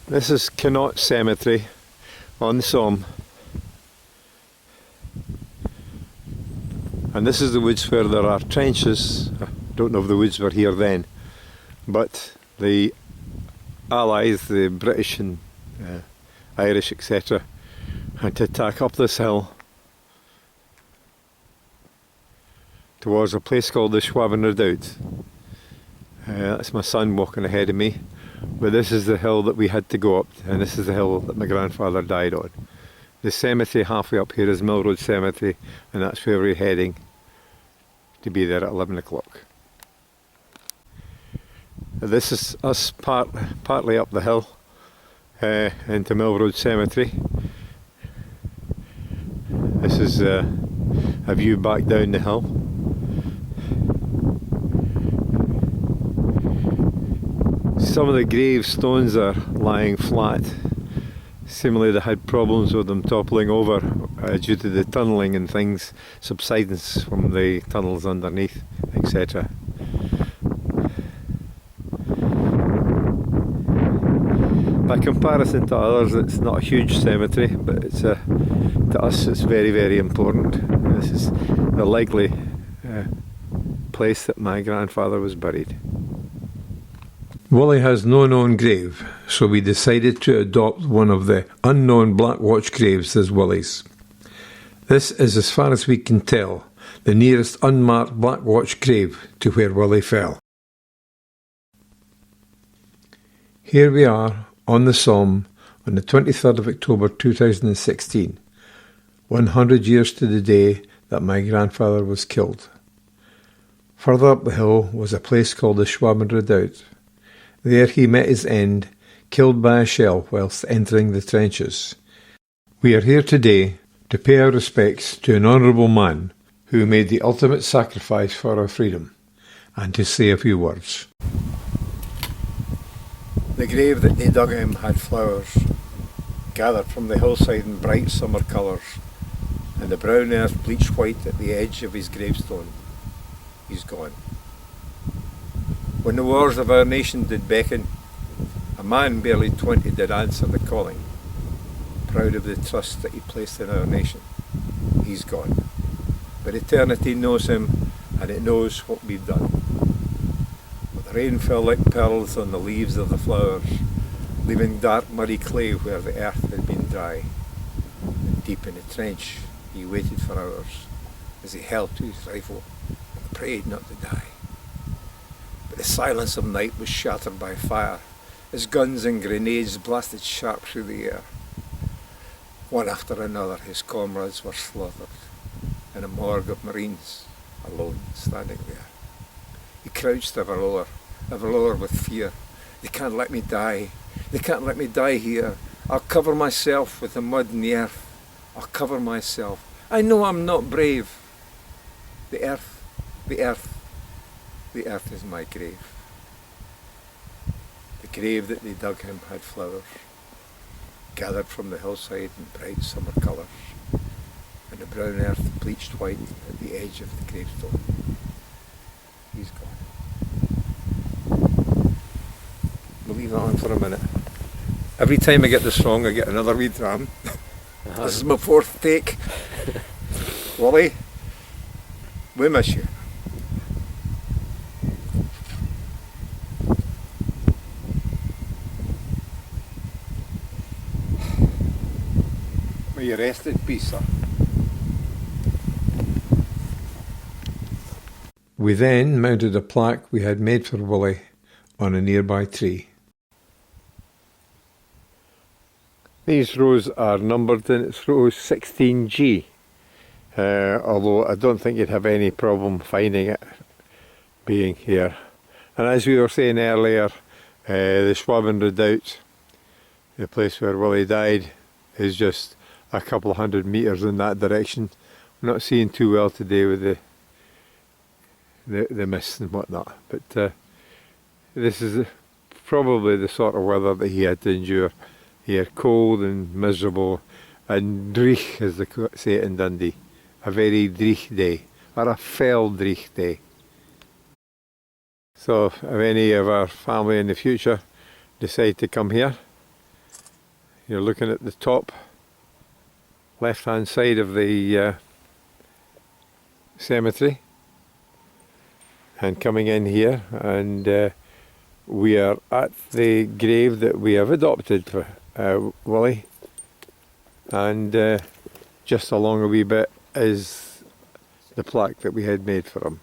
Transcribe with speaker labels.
Speaker 1: This is Connaught Cemetery on the Somme, and this is the woods where there are trenches. I don't know if the woods were here then, but the Allies, the British and Irish etc., had to attack up this hill towards a place called the Schwaben Redoubt. That's my son walking ahead of me. But this is the hill that we had to go up, and this is the hill that my grandfather died on. The cemetery halfway up here is Mill Road Cemetery, and that's where we're heading to be there at 11 o'clock. This is us partly up the hill into Mill Road Cemetery. This is a view back down the hill. Some of the gravestones are lying flat. Seemingly they had problems with them toppling over due to the tunnelling and things, subsidence from the tunnels underneath, etc. By comparison to others, it's not a huge cemetery, but it's to us it's very, very important. This is the likely place that my grandfather was buried. Willie has no known grave, so we decided to adopt one of the unknown Black Watch graves as Willie's. This is, as far as we can tell, the nearest unmarked Black Watch grave to where Willie fell. Here we are on the Somme on the 23rd of October 2016, 100 years to the day that my grandfather was killed. Further up the hill was a place called the Schwaben Redoubt. There he met his end, killed by a shell whilst entering the trenches. We are here today to pay our respects to an honourable man who made the ultimate sacrifice for our freedom, and to say a few words. The grave that they dug him had flowers, gathered from the hillside in bright summer colours, and the brown earth bleached white at the edge of his gravestone. He's gone. When the wars of our nation did beckon, a man barely 20 did answer the calling, proud of the trust that he placed in our nation. He's gone. But eternity knows him, and it knows what we've done. But the rain fell like pearls on the leaves of the flowers, leaving dark muddy clay where the earth had been dry. And deep in the trench he waited for hours, as he held to his rifle and prayed not to die. The silence of night was shattered by fire, as guns and grenades blasted sharp through the air. One after another his comrades were slaughtered, in a morgue of Marines, alone standing there. He crouched ever lower with fear. They can't let me die. They can't let me die here. I'll cover myself with the mud and the earth. I'll cover myself. I know I'm not brave. The earth, the earth. The earth is my grave. The grave that they dug him had flowers, gathered from the hillside in bright summer colours, and the brown earth bleached white at the edge of the gravestone. He's gone. We'll leave that on for a minute. Every time I get this wrong, I get another wee dram. This is my 4th take. Wally, we miss you. May you rest in peace, sir. We then mounted a plaque we had made for Willie on a nearby tree. These rows are numbered and it's row 16G, although I don't think you'd have any problem finding it being here. And as we were saying earlier, the Schwaben Redoubt, the place where Willie died, is just a couple of 100 metres in that direction. I'm not seeing too well today with the mist and whatnot, but this is probably the sort of weather that he had to endure here, cold and miserable, and dreich as they say it in Dundee, a very dreich day, or a fell dreich day. So if any of our family in the future decide to come here, You're looking at the top left hand side of the cemetery and coming in here, and we are at the grave that we have adopted for Willie, and just along a wee bit is the plaque that we had made for him.